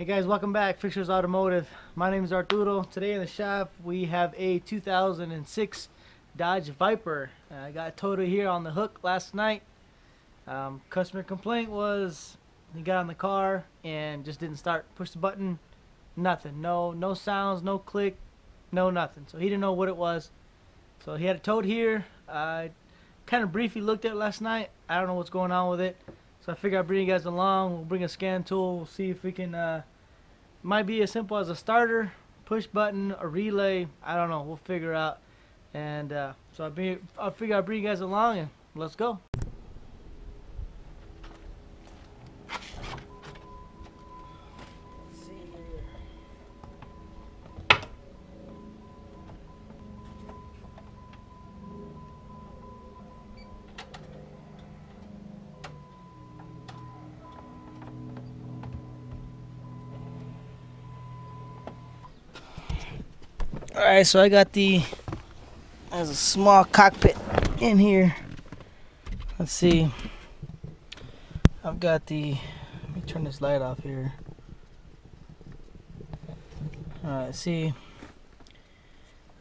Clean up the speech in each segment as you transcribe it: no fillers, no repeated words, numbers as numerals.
Hey guys, welcome back. Fixers Automotive. My name is Arturo. Today in the shop we have a 2006 Dodge Viper. I got towed here on the hook last night. Customer complaint was he got in the car and just didn't start. Push the button, nothing. No sounds, no click, no nothing. So he didn't know what it was. So he had it towed here. I kind of briefly looked at it last night. I don't know what's going on with it. So I figured I'd bring you guys along. We'll bring a scan tool. We'll see if we can, might be as simple as a starter, push button, a relay. I don't know. We'll figure out. And so I figure I'd bring you guys along and let's go. Alright, so I got there's a small cockpit in here. Let's see. I've got let me turn this light off here. Alright, see.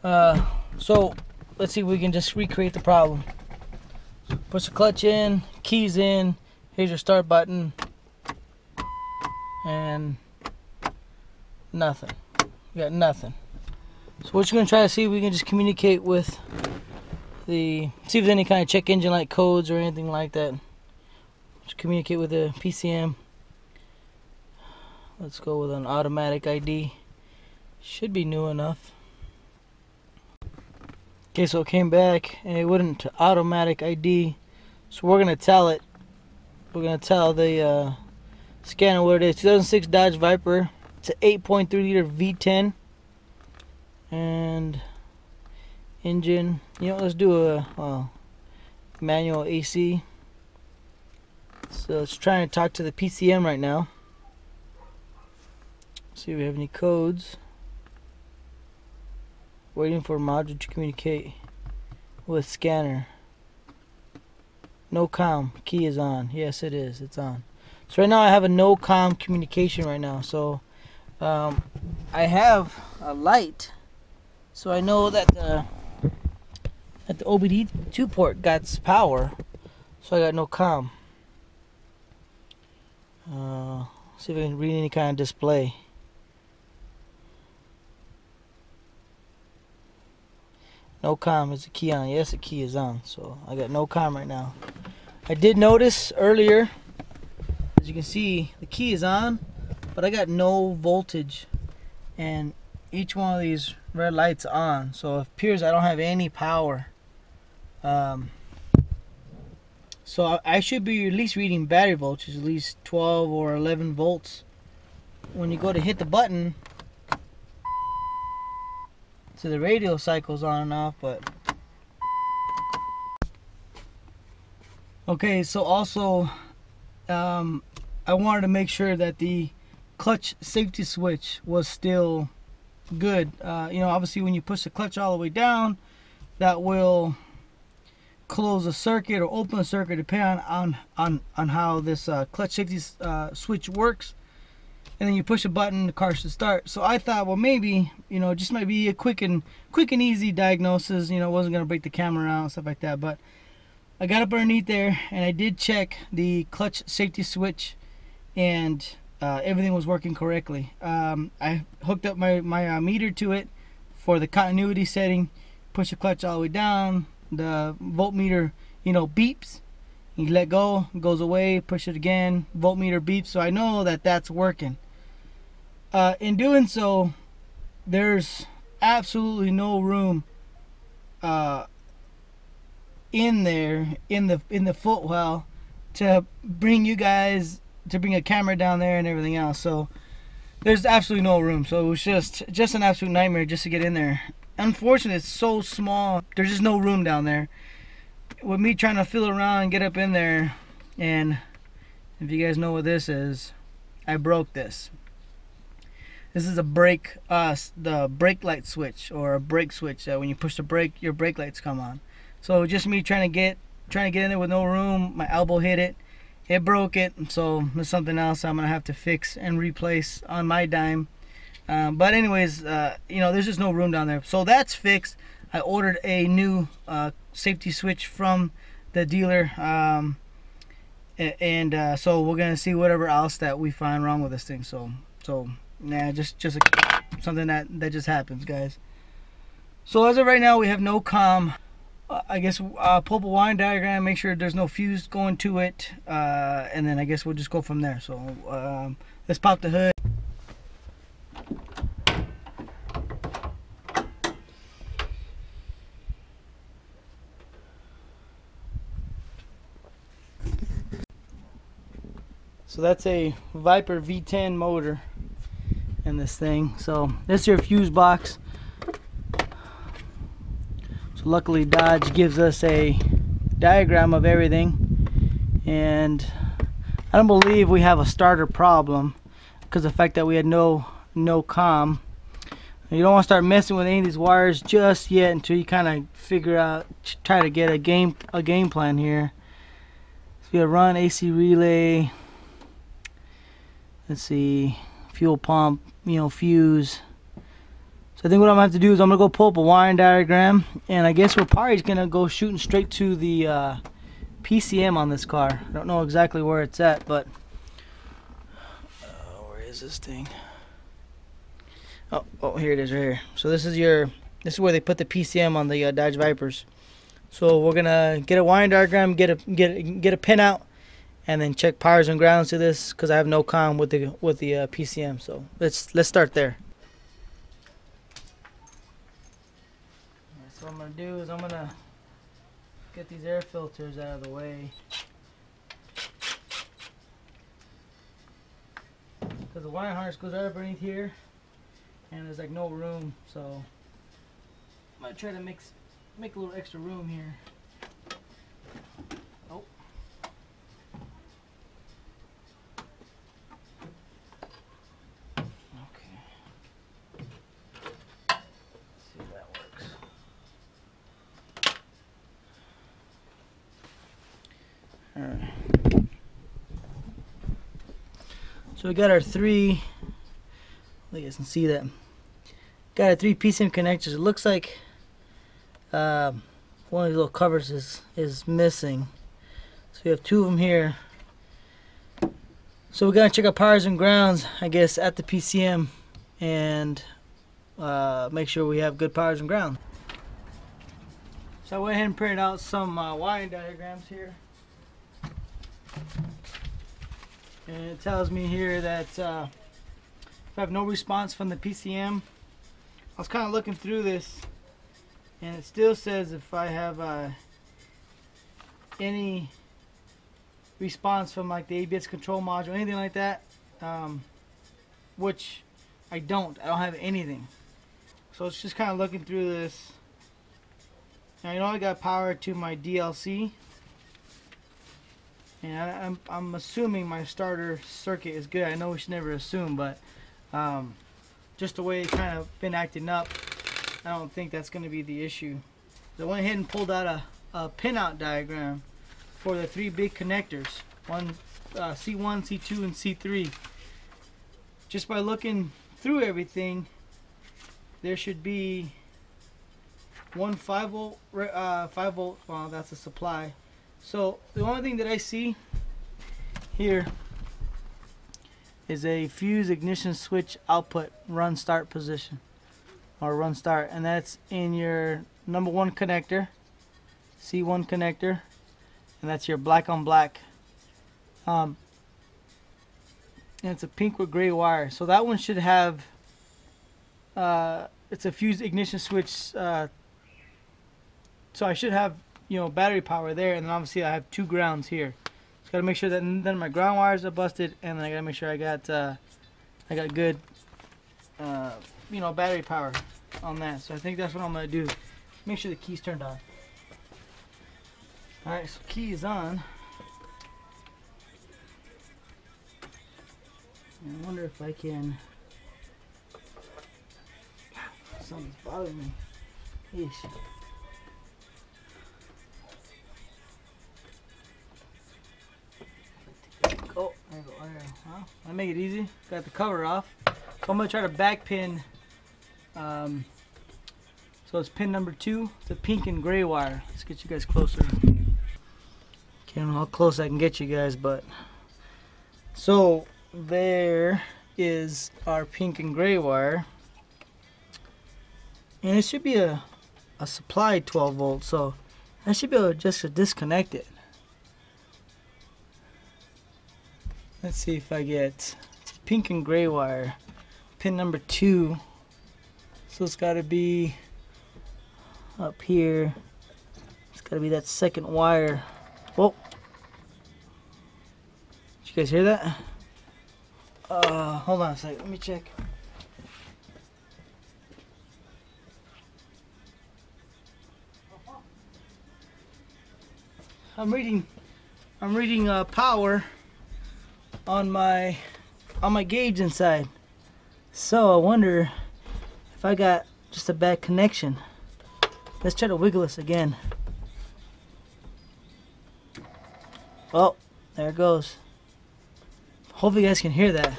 So let's see if we can just recreate the problem. Push the clutch in, keys in, here's your start button, and nothing. We got nothing. So we're just going to try to see if we can just communicate with see if there's any kind of check engine light codes or anything like that. Just communicate with the PCM. Let's go with an automatic ID. Should be new enough. Okay, so it came back and it wouldn't automatic ID. So we're going to tell it. We're going to tell the scanner what it is. 2006 Dodge Viper. It's an 8.3 liter V10. And engine, let's do a manual AC. So it's trying to talk to the PCM right now. See if we have any codes. Waiting for module to communicate with scanner. No comm, key is on. Yes, it is, it's on. So right now I have a no comm communication right now. So I have a light. So I know that the OBD2 port got power, so I got no comm. See if I can read any kind of display. No comm, is the key on? Yes, the key is on, so I got no comm right now. I did notice earlier, as you can see, the key is on, but I got no voltage, and each one of these red lights on, so it appears I don't have any power. So I should be at least reading battery voltage, at least 12 or 11 volts. When you go to hit the button, so the radio cycles on and off. But okay, so also I wanted to make sure that the clutch safety switch was still good. Obviously when you push the clutch all the way down, that will close a circuit or open a circuit depending on how this clutch safety switch works. And then you push a button, the car should start. So I thought, well, maybe just might be a quick and easy diagnosis. It wasn't gonna break the camera out and stuff like that. But I got up underneath there and I did check the clutch safety switch, and everything was working correctly. I hooked up my meter to it for the continuity setting. Push the clutch all the way down, the voltmeter beeps. You let go, it goes away, push it again, voltmeter beeps. So I know that that's working. In doing so, there's absolutely no room in there in the footwell to bring a camera down there and everything else. So there's absolutely no room. So it was just an absolute nightmare just to get in there. Unfortunately, it's so small, there's just no room down there. With me trying to feel around and get up in there, and if you guys know what this is, I broke this. This is a brake, the brake light switch, or a brake switch that when you push the brake, your brake lights come on. So just me trying to get in there with no room, my elbow hit it, it broke it, so there's something else I'm gonna have to fix and replace on my dime. But anyways, you know, there's just no room down there, so that's fixed. I ordered a new safety switch from the dealer, and so we're gonna see whatever else that we find wrong with this thing. So nah, just something that just happens, guys. So as of right now, we have no comm. I guess pull up a wiring diagram, make sure there's no fuse going to it, and then I guess we'll just go from there. So let's pop the hood. So that's a Viper V10 motor in this thing. So this is your fuse box. So luckily Dodge gives us a diagram of everything, and I don't believe we have a starter problem because of the fact that we had no comm. You don't want to start messing with any of these wires just yet until you kind of figure out, try to get a game plan here. So we have run AC relay. Let's see, fuel pump, you know, fuse. So I think what I'm gonna have to do is I'm gonna go pull up a wiring diagram, and I guess we're probably gonna go shooting straight to the PCM on this car. I don't know exactly where it's at, but where is this thing? Oh, here it is, right here. So this is where they put the PCM on the Dodge Vipers. So we're gonna get a wiring diagram, get a pin out, and then check powers and grounds to this because I have no comm with the PCM. So let's start there. So what I'm gonna do is I'm gonna get these air filters out of the way, because the wiring harness goes right underneath here, and there's like no room. So I'm gonna try to make a little extra room here. Oh. Alright. So we got our three, you guys can see that. Got our three PCM connectors. It looks like one of these little covers is missing. So we have two of them here. So we're gonna check our powers and grounds, I guess, at the PCM, and make sure we have good powers and grounds. So I went ahead and printed out some wiring diagrams here. And it tells me here that if I have no response from the PCM, I was kind of looking through this, and it still says if I have any response from like the ABS control module, anything like that, which I don't have anything. So it's just kind of looking through this. Now, you know, I got power to my DLC. And I'm assuming my starter circuit is good. I know we should never assume, but just the way it's kind of been acting up, I don't think that's going to be the issue. So I went ahead and pulled out a pinout diagram for the three big connectors, C1, C2, and C3. Just by looking through everything, there should be one 5 volt, well, that's a supply. So the only thing that I see here is a fuse ignition switch output run start position, or run start, and that's in your number 1 connector, C1 connector, and that's your black on black. And it's a pink with gray wire. So that one should have it's a fuse ignition switch, so I should have, you know, battery power there, and then obviously I have 2 grounds here. Just gotta make sure that none of my ground wires are busted, and then I gotta make sure I got good you know, battery power on that. So I think that's what I'm gonna do. Make sure the key's turned on. Alright, so key is on. I wonder if I can, something's bothering me. Yeesh. Well, I make it easy. Got the cover off. So I'm gonna try to back pin. So it's pin number 2. It's a pink and gray wire. Let's get you guys closer. Can't know how close I can get you guys, but so there is our pink and gray wire, and it should be a supply 12 volt, so I should be able just to disconnect it. Let's see if I get pink and gray wire, pin number 2. So it's got to be up here. It's got to be that second wire. Whoa! Did you guys hear that? Hold on a second. Let me check. I'm reading power on my gauge inside. So I wonder if I got just a bad connection. Let's try to wiggle this again. Oh, there it goes. Hopefully you guys can hear that.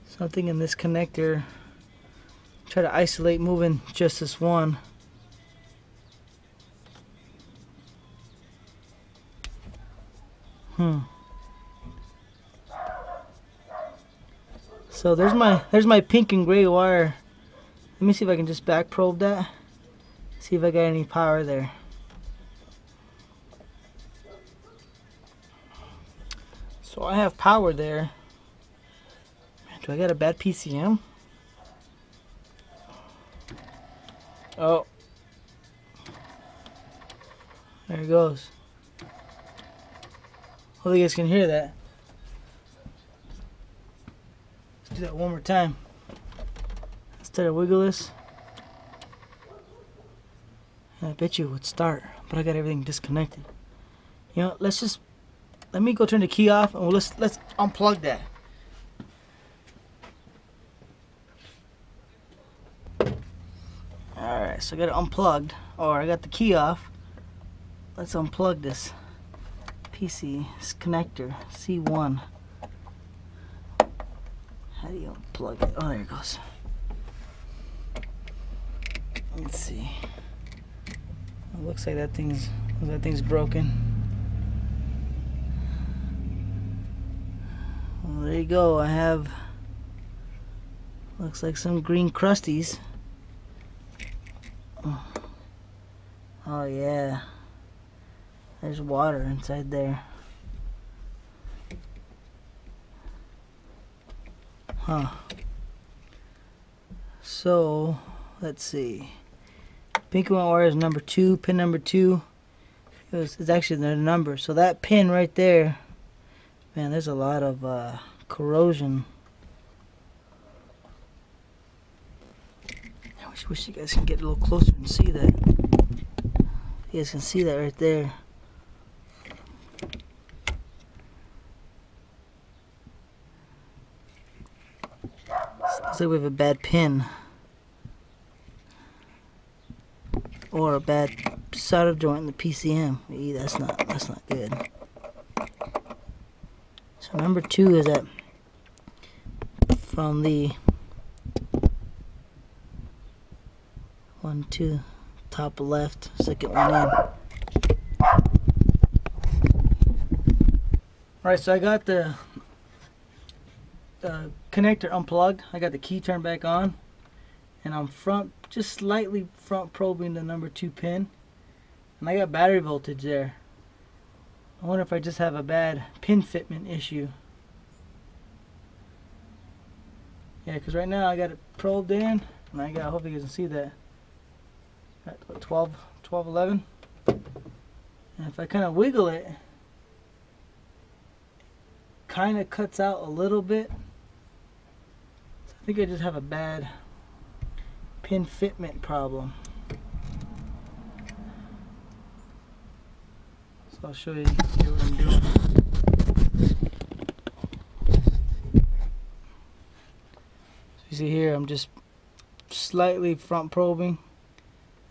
Something in this connector. Try to isolate moving just this one. So there's my pink and gray wire. Let me see if I can just back probe that. See if I got any power there. So I have power there. Do I got a bad PCM? Oh. There it goes. Hopefully you guys can hear that. Let's do that one more time. Let's try to wiggle this. And I bet you it would start, but I got everything disconnected. You know, let me go turn the key off and let's unplug that. Alright, so I got it unplugged, or I got the key off. Let's unplug this PC connector, C1. How do you unplug it? Oh, there it goes. Let's see. It looks like that thing's broken. Well, there you go. I have, looks like some green crusties. Oh yeah, there's water inside there. Huh. So let's see. Pink wire is number 2, pin number 2. It's actually the number. So that pin right there, man, there's a lot of corrosion. I wish you guys can get a little closer and see that. You guys can see that right there. Looks like we have a bad pin. Or a bad solder joint in the PCM. That's not good. So number 2 is that from the 1, 2, top left, second one in. Alright, so I got the connector unplugged. I got the key turned back on, and I'm just slightly front probing the number 2 pin, and I got battery voltage there. I wonder if I just have a bad pin fitment issue. Yeah, because right now I got it probed in, and I hope you guys can see that. At 12, 11. And if I kind of wiggle it, kind of cuts out a little bit. So I think I just have a bad pin fitment problem. So I'll show you what I'm doing. So you see here, I'm just slightly front probing.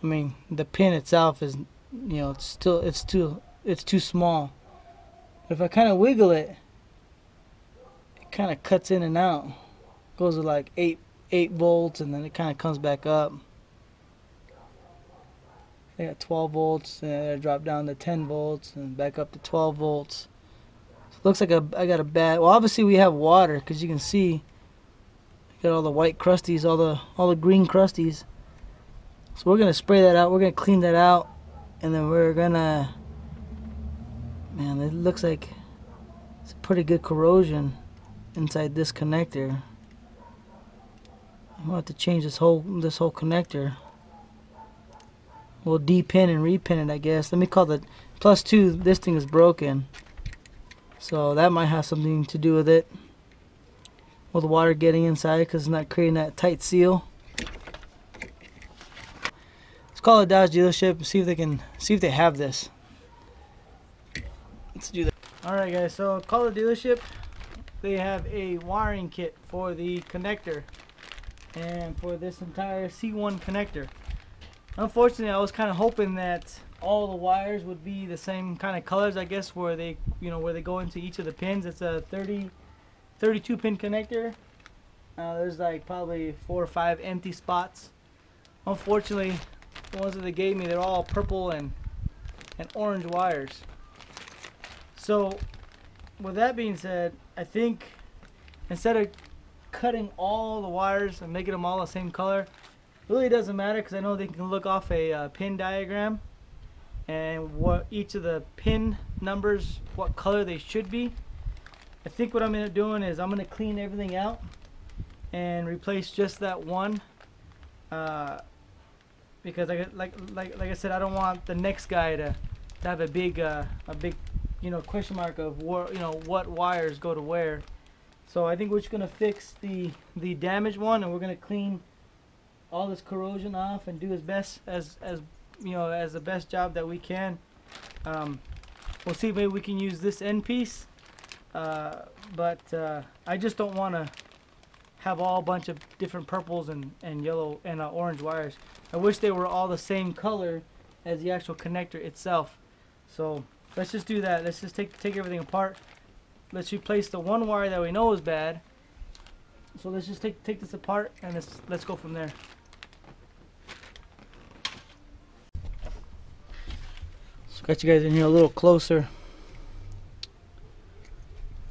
I mean, the pin itself is, you know, it's still it's too small. If I kind of wiggle it, it kind of cuts in and out. Goes to like 8 volts, and then it kind of comes back up. I got 12 volts, and I drop down to 10 volts, and back up to 12 volts. So it looks like I got a bad. Well, obviously we have water, because you can see I got all the white crusties, all the green crusties. So we're gonna spray that out. We're gonna clean that out, and then we're gonna. Man, it looks like it's a pretty good corrosion inside this connector. I'm gonna have to change this whole connector. We'll depin and repin it, I guess. Let me call the +2. This thing is broken, so that might have something to do with it, with the water getting inside, because it's not creating that tight seal. Let's call a Dodge dealership and see if they have this. Let's do that. All right, guys. So call the dealership. They have a wiring kit for the connector and for this entire C1 connector. Unfortunately, I was kind of hoping that all the wires would be the same kind of colors, I guess, where they go into each of the pins. It's a 32 pin connector. There's like probably 4 or 5 empty spots. Unfortunately, the ones that they gave me, they're all purple and orange wires. So with that being said, I think instead of cutting all the wires and making them all the same color, really doesn't matter, because I know they can look off a pin diagram and what each of the pin numbers, what color they should be. I think what I'm going to do is I'm going to clean everything out and replace just that one, because like I said, I don't want the next guy to have a big question mark of what wires go to where. So I think we're just going to fix the damaged one, and we're going to clean all this corrosion off and do as best as the best job that we can. We'll see if maybe we can use this end piece, but I just don't want to have all a bunch of different purples and yellow and orange wires. I wish they were all the same color as the actual connector itself. So let's just do that. Let's just take everything apart. Let's replace the one wire that we know is bad. So let's just take this apart, and let's go from there. Got you guys in here a little closer.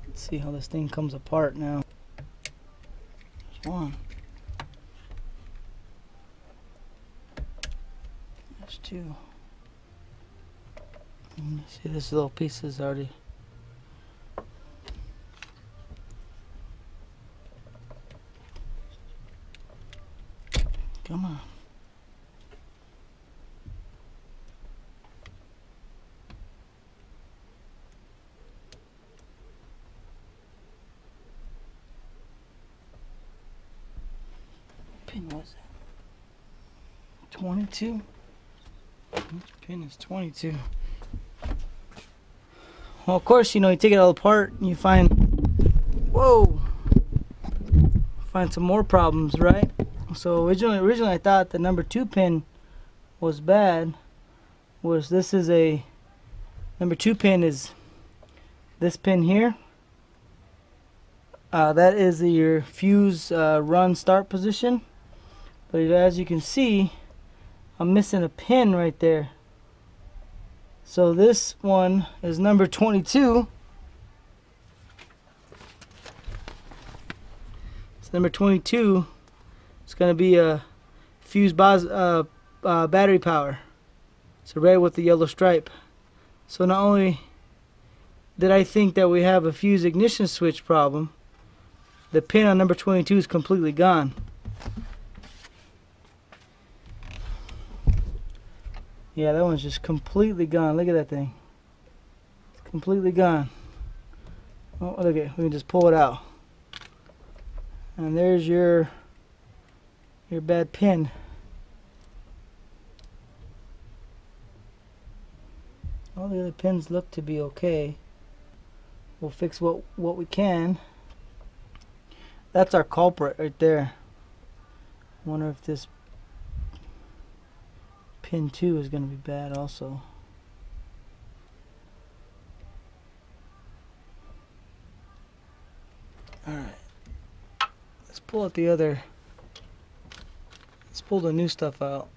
Let's see how this thing comes apart now. There's one. There's two. See, this little piece is already. Come on. Pin was it? 22? Which pin is 22? Well, of course, you take it all apart and you find, whoa, find some more problems, right? So originally I thought the number 2 pin was bad. This is a number 2 pin is this pin here. That is your fuse run start position. But as you can see, I'm missing a pin right there. So this one is number 22. It's number 22. It's going to be a fuse battery power. It's red with the yellow stripe. So not only did I think that we have a fuse ignition switch problem, the pin on number 22 is completely gone. Yeah, that one's just completely gone. Look at that thing. It's completely gone. Oh, look at it. We can just pull it out. And there's your bad pin. All the other pins look to be okay. We'll fix what we can. That's our culprit right there. I wonder if this pin 2 is going to be bad also. Alright. Let's pull out the other. Let's pull the new stuff out.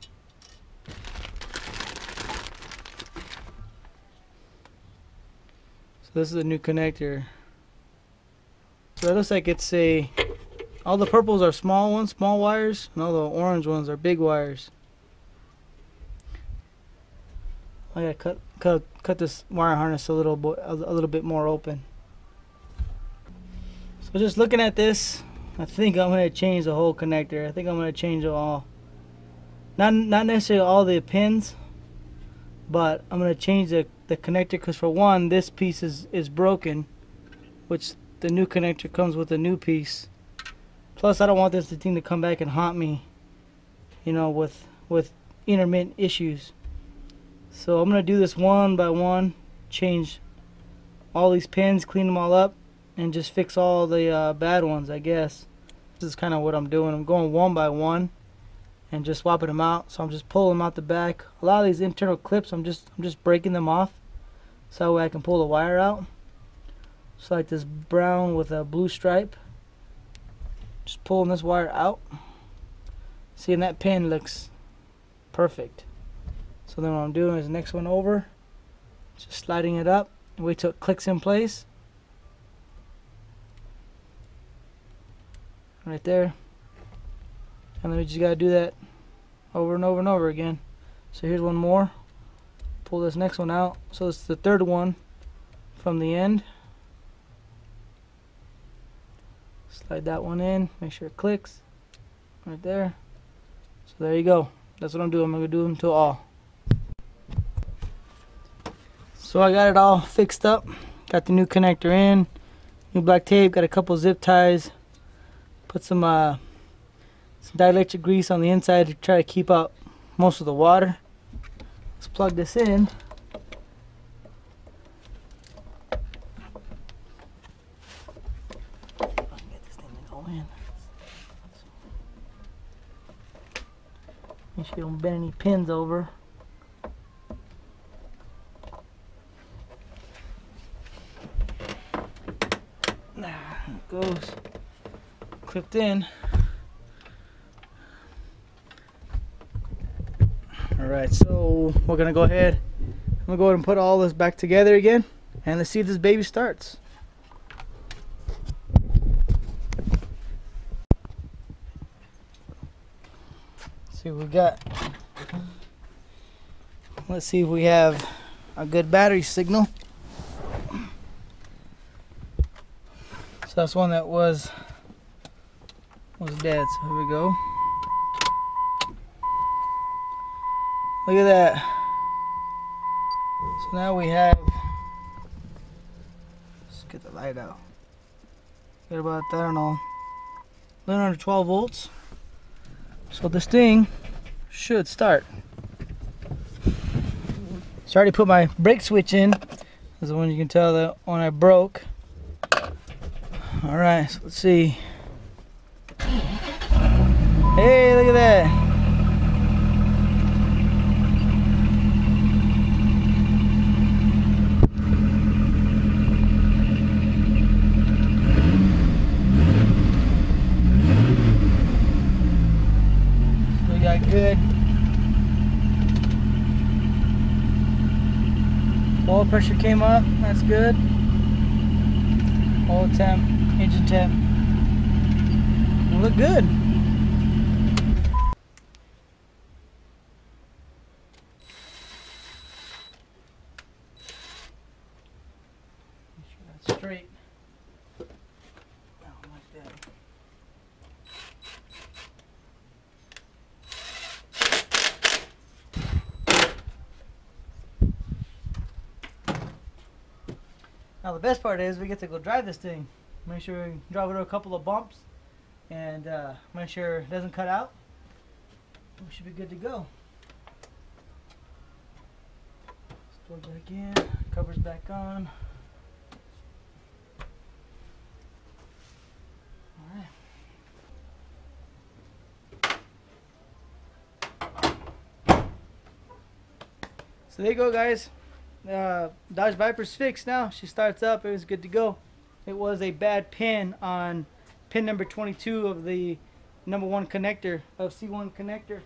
So this is a new connector. So it looks like it's a, all the purples are small ones, small wires, and all the orange ones are big wires. I gotta cut this wire harness a little bit more open. So just looking at this, I think I'm gonna change the whole connector. I think I'm gonna change it all. Not necessarily all the pins, but I'm gonna change the connector, because for one, this piece is broken, which the new connector comes with a new piece. Plus, I don't want this thing to come back and haunt me, you know, with intermittent issues. So I'm gonna do this one by one, change all these pins, clean them all up, and just fix all the bad ones, I guess. This is kind of what I'm doing. I'm going one by one and just swapping them out. So I'm just pulling them out the back. A lot of these internal clips, I'm just breaking them off so that way I can pull the wire out. So like this brown with a blue stripe. Just pulling this wire out. See, and that pin looks perfect. So then what I'm doing is the next one over, just sliding it up, wait till it clicks in place. Right there. And then we just gotta do that over and over and over again. So here's one more. Pull this next one out. So it's the third one from the end. Slide that one in, make sure it clicks. Right there. So there you go. That's what I'm doing. I'm gonna do them to all. So I got it all fixed up. Got the new connector in, new black tape, got a couple zip ties. Put some dielectric grease on the inside to try to keep out most of the water. Let's plug this in. Get this thing to go in. Make sure you don't bend any pins over. There it goes. Clipped in. Alright, so we're gonna go ahead. I'm gonna go ahead and put all this back together again, and let's see if this baby starts. See what we got. Let's see if we have a good battery signal. So that's one that was dead. So here we go. Look at that. So now we have, let's get the light out. Got about, I don't know, 112 volts. So this thing should start. So I already put my brake switch in. This is the one you can tell that one I broke. Alright, so let's see. Hey, look at that. We got good. Oil pressure came up, that's good. Oil temp, engine temp. We look good. Make sure that's straight. Like that. Now the best part is we get to go drive this thing. Make sure we drive it over a couple of bumps and make sure it doesn't cut out. We should be good to go. Let's plug back in, covers back on. Alright. So there you go, guys. Dodge Viper's fixed now. She starts up, everything's good to go. it was a bad pin on pin number 22 of the number 1 connector of C1 connector.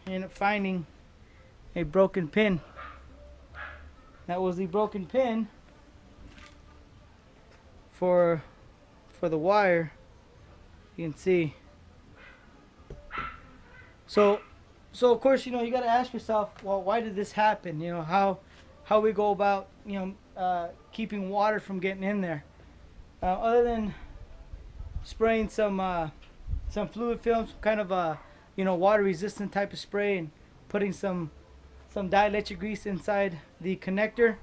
I ended up finding a broken pin. That was the broken pin for the wire. You can see. So of course, you know, you got to ask yourself, well, why did this happen? You know, how we go about, you know, keeping water from getting in there. Other than spraying some fluid film, some kind of a, you know, water resistant type of spray, and putting some dielectric grease inside the connector.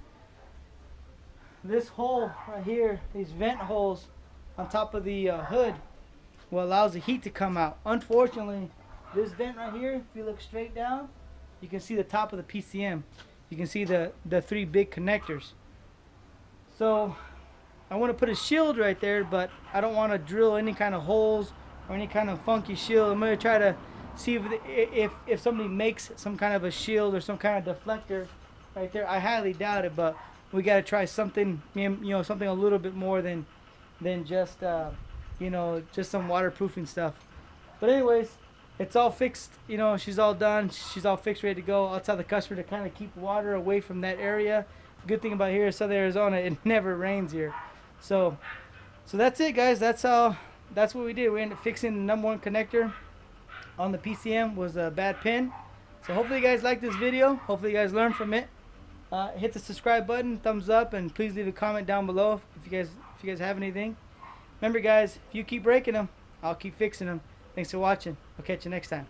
This hole right here, these vent holes on top of the hood, will allows the heat to come out. Unfortunately, this vent right here, if you look straight down, you can see the top of the PCM. You can see the 3 big connectors. So I want to put a shield right there, but I don't want to drill any kind of holes or any kind of funky shield. I'm going to try to see if somebody makes some kind of a shield or some kind of deflector right there. I highly doubt it, but we got to try something, you know, something a little bit more than just you know, just some waterproofing stuff. But anyways, it's all fixed. You know, she's all done. She's all fixed, ready to go. I'll tell the customer to kind of keep water away from that area. Good thing about here is Southern Arizona, it never rains here. So that's it, guys. That's what we did. We ended up fixing the number 1 connector on the PCM. Was a bad pin. So hopefully you guys like this video. Hopefully you guys learned from it. Hit the subscribe button, thumbs up, and please leave a comment down below if you guys have anything. Remember, guys, if you keep breaking them, I'll keep fixing them. Thanks for watching. I'll catch you next time.